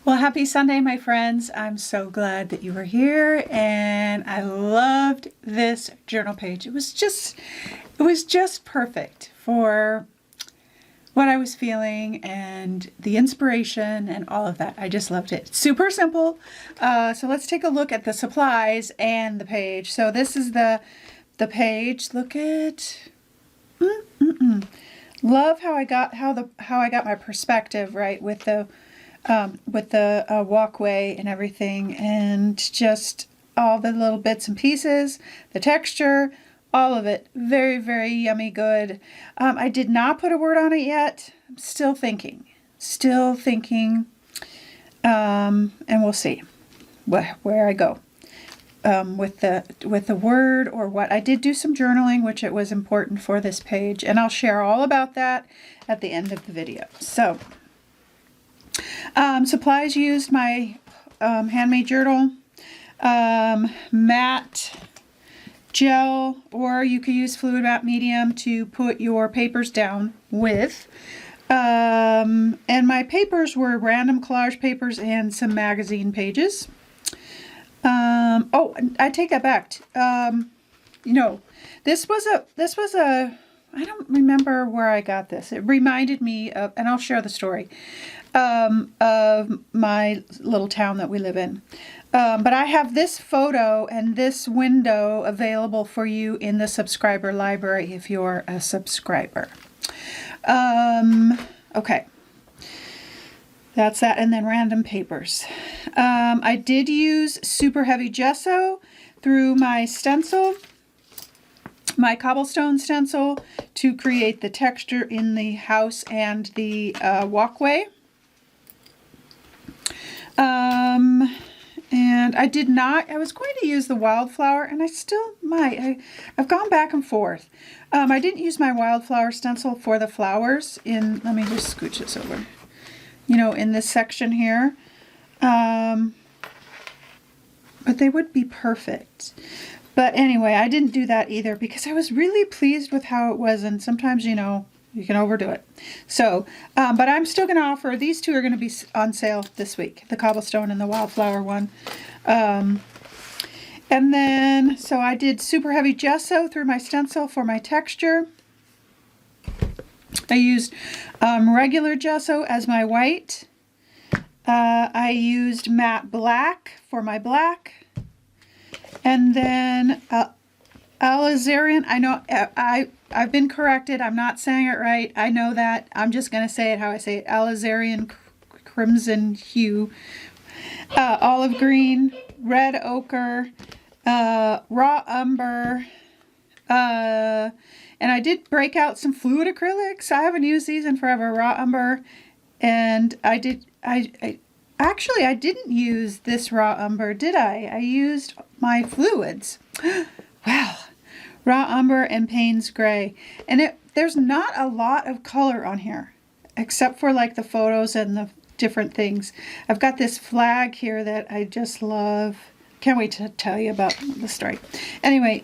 Well, happy Sunday, my friends. I'm so glad that you were here, and I loved this journal page. It was just perfect for what I was feeling and the inspiration and all of that. I just loved it. Super simple. So let's take a look at the supplies and the page. So this is the page. Look at love how I got my perspective right with the walkway and everything, and just all the little bits and pieces, the texture, all of it. Very, very yummy good. I did not put a word on it yet. I'm still thinking, and we'll see where I go with the word or what. I did do some journaling, which it was important for this page, and I'll share all about that at the end of the video. So supplies used: my handmade journal, matte gel, or you could use fluid matte medium to put your papers down with. And my papers were random collage papers and some magazine pages. Oh, I take that back. This was a, I don't remember where I got this. It reminded me of, and I'll share the story, of my little town that we live in. But I have this photo and this window available for you in the subscriber library if you're a subscriber. Okay. That's that, and then random papers. I did use super heavy gesso through my stencil, my cobblestone stencil, to create the texture in the house and the walkway. And I did not, I was going to use the wildflower, and I still might. I've gone back and forth. I didn't use my wildflower stencil for the flowers in, let me just scooch this over, in this section here. But they would be perfect. But anyway, I didn't do that either because I was really pleased with how it was, and sometimes, you can overdo it. So, but I'm still going to offer, these two are going to be on sale this week, the cobblestone and the wildflower one. And then, so I did super heavy gesso through my stencil for my texture. I used regular gesso as my white. I used matte black for my black. And then alizarin, I know I've been corrected. I'm not saying it right. I know that. I'm just going to say it how I say it. Alizarin crimson hue, olive green, red ochre, raw umber, and I did break out some fluid acrylics. I haven't used these in forever. Raw umber, and I didn't use this raw umber, did I? I used my fluids. Wow. Raw umber and Payne's gray. And there's not a lot of color on here, except for like the photos and the different things. I've got this flag here that I just love. Can't wait to tell you about the story. Anyway,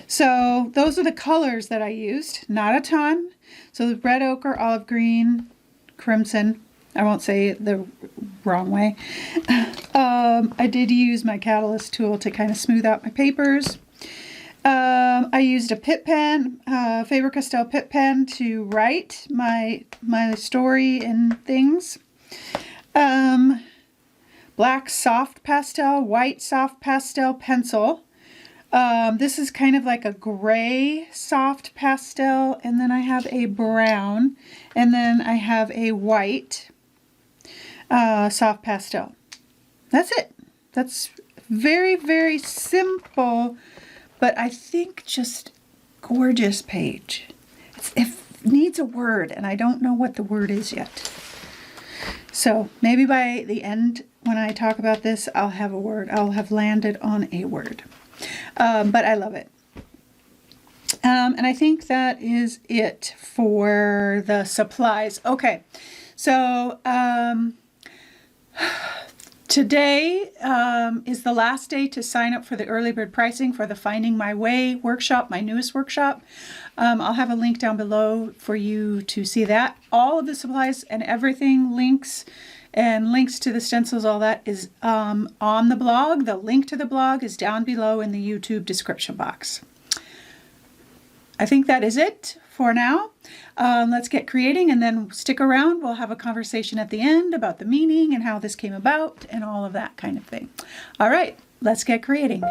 so those are the colors that I used. Not a ton. So the red ochre, olive green, crimson. I won't say it the wrong way. I did use my catalyst tool to kind of smooth out my papers. I used a Pitt pen, Faber-Castell Pitt pen, to write my story and things. Black soft pastel, white soft pastel pencil. This is kind of like a gray soft pastel, and then I have a brown, and then I have a white soft pastel. That's it. That's very, very simple, but I think just gorgeous page. It needs a word, and I don't know what the word is yet. So maybe by the end, when I talk about this, I'll have a word. I'll have landed on a word. But I love it. And I think that is it for the supplies. Okay, so today is the last day to sign up for the early bird pricing for the Finding My Way workshop, my newest workshop. I'll have a link down below for you to see that. All of the supplies and everything, links And links to the stencils, all that is on the blog. The link to the blog is down below in the YouTube description box. I think that is it for now. Let's get creating and then stick around. We'll have a conversation at the end about the meaning and how this came about and all of that kind of thing. All right, let's get creating.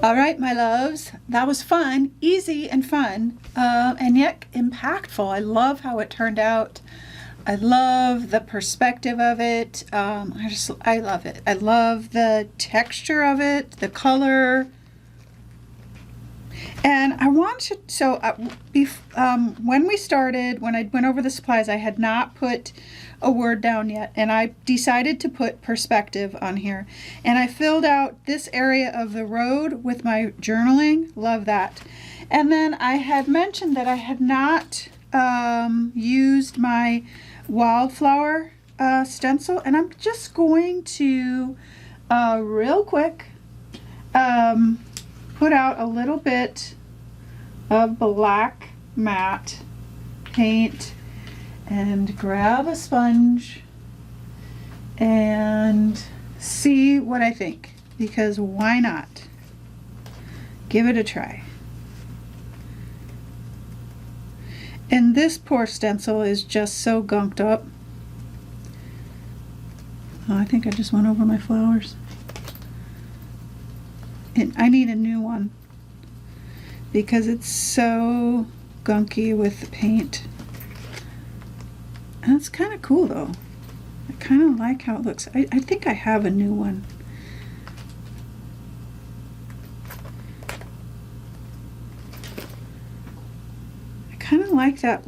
All right, my loves, that was fun, easy and fun, and yet impactful. I love how it turned out. I love the perspective of it. I love it. I love the texture of it, the color. And I want to, so when we started, when I went over the supplies, I had not put a word down yet, and I decided to put perspective on here. And I filled out this area of the road with my journaling. Love that. And then I had mentioned that I had not used my wildflower stencil, and I'm just going to real quick put out a little bit of black matte paint and grab a sponge and see what I think, because why not? Give it a try. And this poor stencil is just so gunked up. Oh, I think I just went over my flowers. And I need a new one because it's so gunky with the paint. And it's kind of cool though. I kind of like how it looks. I think I have a new one. I kind of like that,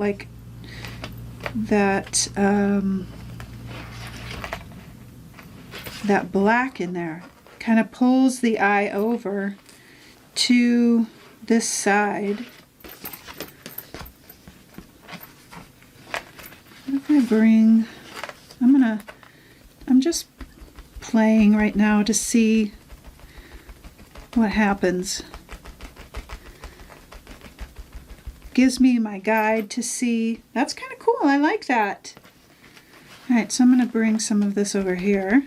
that black in there. Kind of pulls the eye over to this side. What if I bring, I'm just playing right now to see what happens. Gives me my guide to see. That's kind of cool. I like that. All right, so I'm going to bring some of this over here.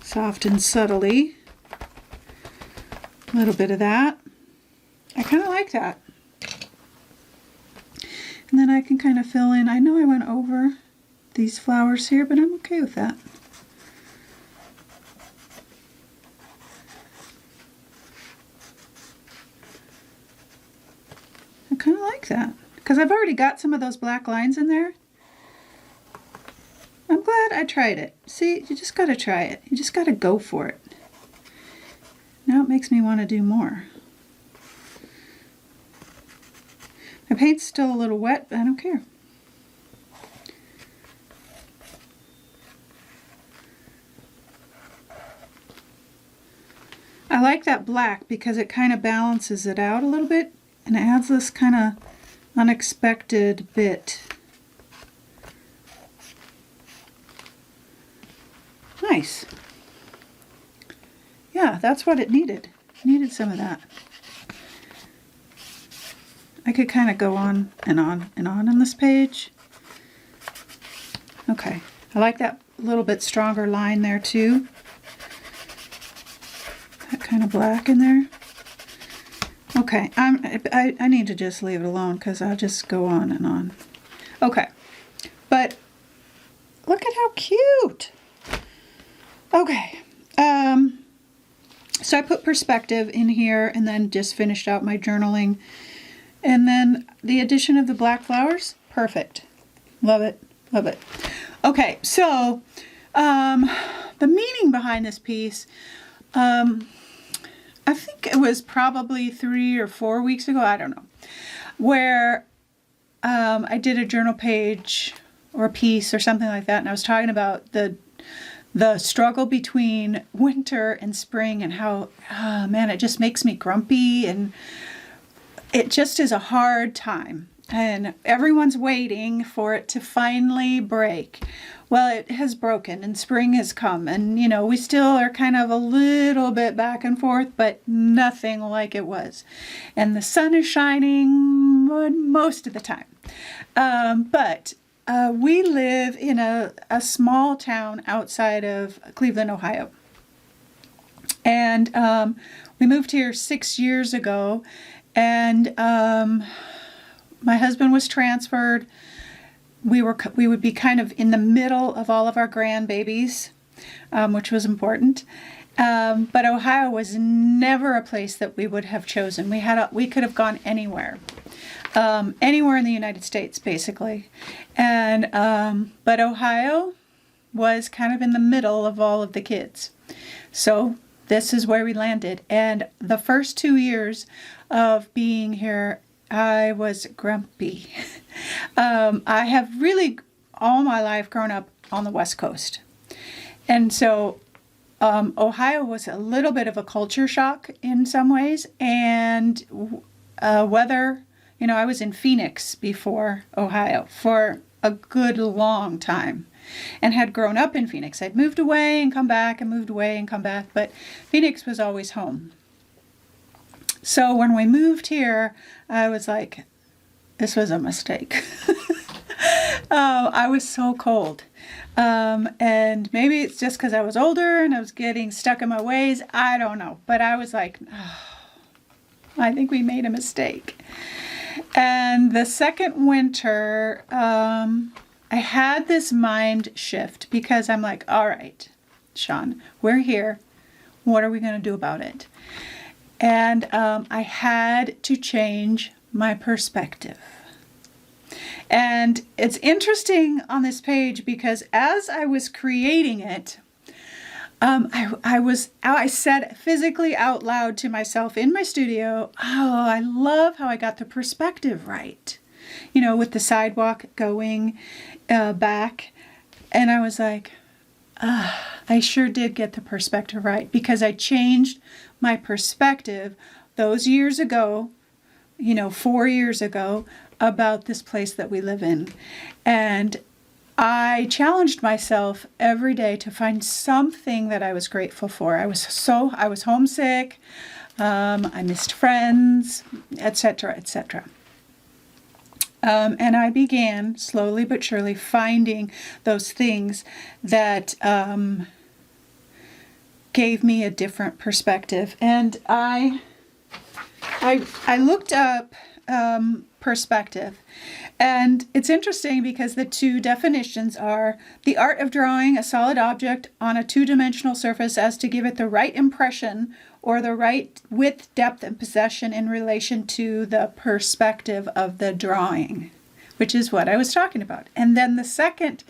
Soft and subtly. A little bit of that. I kind of like that. And then I can kind of fill in. I know I went over these flowers here, but I'm okay with that. I kind of like that because I've already got some of those black lines in there. I'm glad I tried it. See, you just got to try it. You just got to go for it. Now it makes me want to do more. My paint's still a little wet, but I don't care. I like that black because it kind of balances it out a little bit and it adds this kind of unexpected bit. Nice. Yeah, that's what it needed. It needed some of that. I could kind of go on and on and on this page. Okay, I like that little bit stronger line there too. That kind of black in there. Okay, I need to just leave it alone because I'll just go on and on. Okay, but look at how cute. Okay, so I put perspective in here and then just finished out my journaling. And then the addition of the black flowers, perfect. Love it, love it. Okay, so the meaning behind this piece, I think it was probably 3 or 4 weeks ago, I don't know, where I did a journal page or a piece or something like that, and I was talking about the struggle between winter and spring and how, oh man, it just makes me grumpy and it just is a hard time. And everyone's waiting for it to finally break. Well, it has broken and spring has come. And, you know, we still are kind of a little bit back and forth, but nothing like it was. And the sun is shining most of the time. But we live in a small town outside of Cleveland, Ohio. And we moved here 6 years ago. And my husband was transferred. We would be kind of in the middle of all of our grandbabies, which was important. But Ohio was never a place that we would have chosen. We could have gone anywhere. Anywhere in the United States, basically. And but Ohio was kind of in the middle of all of the kids. So this is where we landed. And the first 2 years of being here, I was grumpy. I have really all my life grown up on the West Coast. And so Ohio was a little bit of a culture shock in some ways. And weather, I was in Phoenix before Ohio for a good long time and had grown up in Phoenix. I'd moved away and come back and moved away and come back, but Phoenix was always home. So when we moved here, I was like, this was a mistake. I was so cold. And maybe it's just because I was older and I was getting stuck in my ways. I don't know. But I was like, oh, I think we made a mistake. And the second winter, I had this mind shift because I'm like, all right, Shawn, we're here. What are we going to do about it? And I had to change my perspective. And it's interesting on this page because as I was creating it, I said physically out loud to myself in my studio, oh, I love how I got the perspective right. With the sidewalk going back. And I was like, I sure did get the perspective right because I changed my perspective those years ago, 4 years ago, about this place that we live in. And I challenged myself every day to find something that I was grateful for. I was homesick, I missed friends, etc., etc. And I began slowly but surely finding those things that gave me a different perspective. And I looked up perspective. And it's interesting because the two definitions are the art of drawing a solid object on a two-dimensional surface as to give it the right impression or the right width, depth, and possession in relation to the perspective of the drawing, which is what I was talking about. And then the second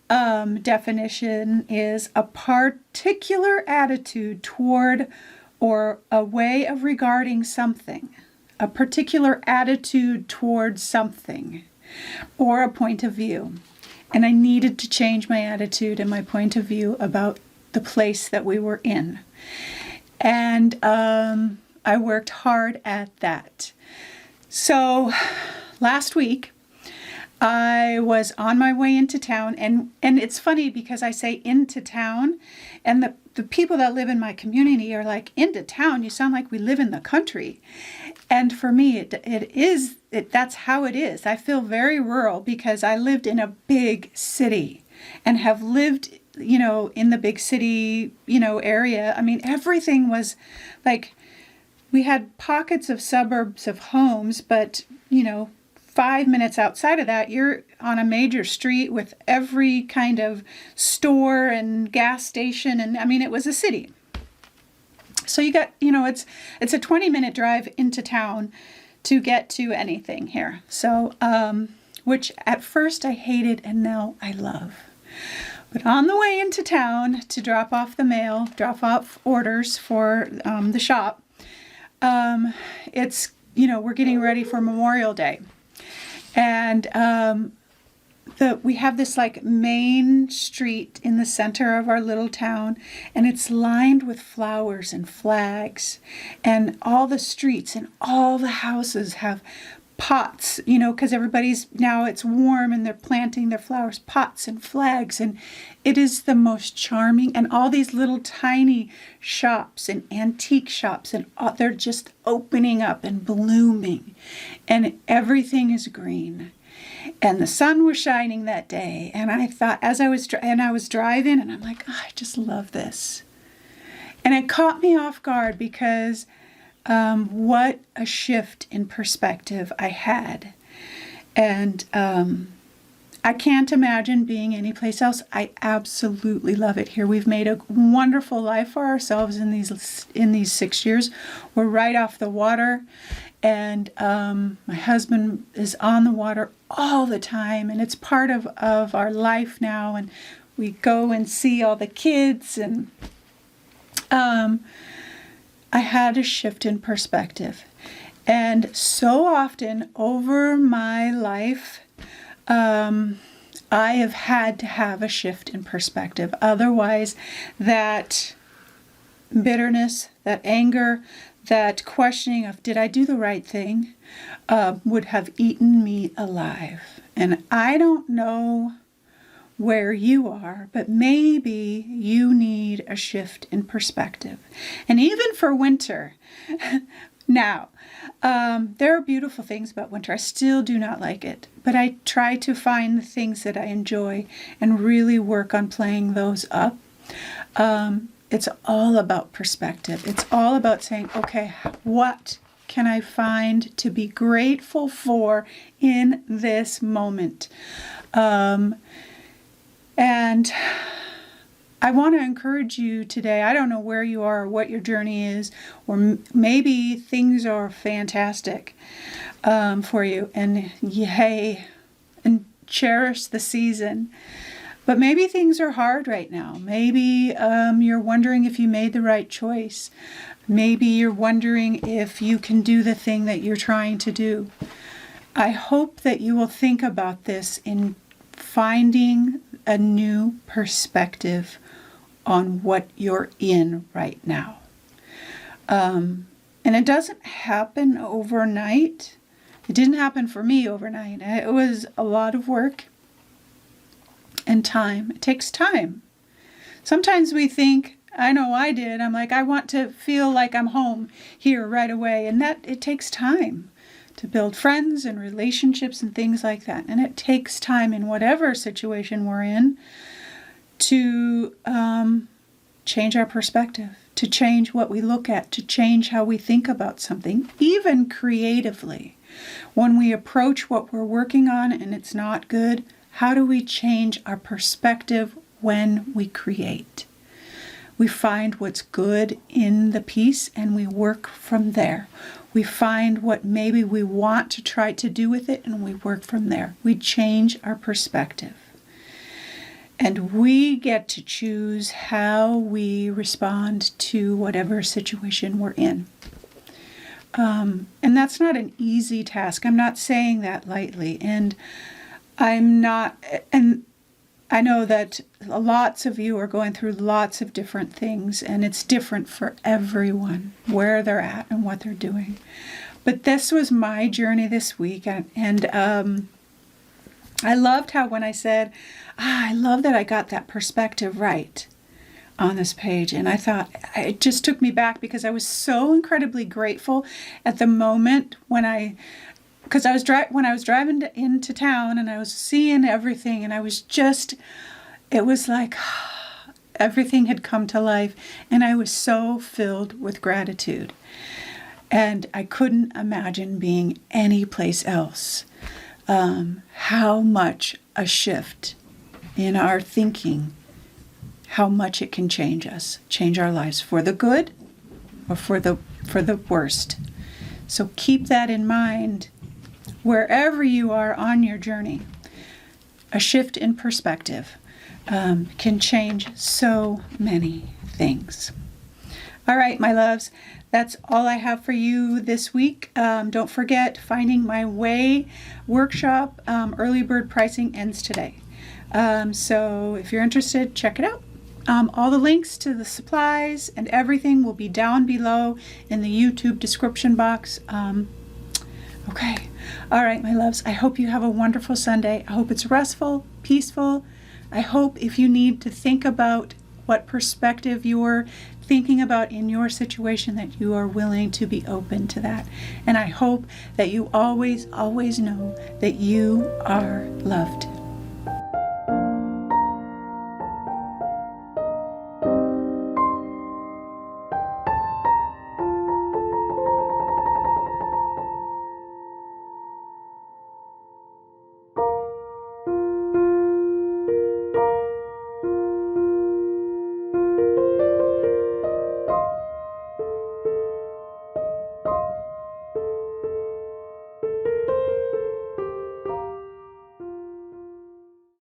definition is a particular attitude toward or a way of regarding something. A particular attitude towards something or a point of view. And I needed to change my attitude and my point of view about the place that we were in. And I worked hard at that. So last week, I was on my way into town. And it's funny because I say into town and the people that live in my community are like, into town, you sound like we live in the country. And for me, that's how it is. I feel very rural because I lived in a big city and have lived, in the big city, area. I mean, everything was like, we had pockets of suburbs of homes, but, 5 minutes outside of that, you're on a major street with every kind of store and gas station. And I mean, it was a city. So you got, it's a 20-minute drive into town to get to anything here. So, which at first I hated and now I love. But on the way into town to drop off the mail, drop off orders for the shop, it's, we're getting ready for Memorial Day. And we have this like main street in the center of our little town, and it's lined with flowers and flags, and all the streets and all the houses have pots, because now it's warm and they're planting their flowers, pots and flags, and it is the most charming, and all these little tiny shops and antique shops, and they're just opening up and blooming, and everything is green. And the sun was shining that day, and I thought, I was driving, and I'm like, oh, I just love this. And it caught me off guard because what a shift in perspective I had. And I can't imagine being anyplace else. I absolutely love it here. We've made a wonderful life for ourselves in these 6 years. We're right off the water, and my husband is on the water all the time, and it's part of our life now. And we go and see all the kids, and I had a shift in perspective. And so often over my life, I have had to have a shift in perspective. Otherwise, that bitterness, that anger, that questioning of did I do the right thing, would have eaten me alive. And I don't know where you are, but maybe you need a shift in perspective. And even for winter, now, there are beautiful things about winter. I still do not like it, but I try to find the things that I enjoy and really work on playing those up. It's all about perspective. It's all about saying, okay, what can I find to be grateful for in this moment? And I want to encourage you today. I don't know where you are or what your journey is, or maybe things are fantastic for you, and yay, and cherish the season. But maybe things are hard right now. Maybe you're wondering if you made the right choice. Maybe you're wondering if you can do the thing that you're trying to do. I hope that you will think about this in finding a new perspective on what you're in right now. And it doesn't happen overnight. It didn't happen for me overnight. It was a lot of work and time. It takes time. Sometimes we think, I know I did, I'm like, I want to feel like I'm home here right away. And that it takes time to build friends and relationships and things like that. And it takes time in whatever situation we're in to change our perspective, to change what we look at, to change how we think about something, even creatively. When we approach what we're working on and it's not good, how do we change our perspective when we create? We find what's good in the piece and we work from there. We find what maybe we want to try to do with it and we work from there. We change our perspective. And we get to choose how we respond to whatever situation we're in. And that's not an easy task. I'm not saying that lightly. And I know that lots of you are going through lots of different things, and it's different for everyone, where they're at and what they're doing. But this was my journey this week, and I loved how when I said, I love that I got that perspective right on this page. And I thought, it just took me back because I was so incredibly grateful at the moment when I was driving into town and I was seeing everything, and I was just, it was like everything had come to life, and I was so filled with gratitude. And I couldn't imagine being anyplace else. How much a shift in our thinking, how much it can change us, change our lives for the good or for the worst. So keep that in mind wherever you are on your journey. A shift in perspective can change so many things. All right, my loves, that's all I have for you this week. Don't forget, Finding My Way workshop, early bird pricing ends today. So if you're interested, check it out. All the links to the supplies and everything will be down below in the YouTube description box. Okay. All right, my loves. I hope you have a wonderful Sunday. I hope it's restful, peaceful. I hope if you need to think about what perspective you're thinking about in your situation, that you are willing to be open to that. And I hope that you always, always know that you are loved.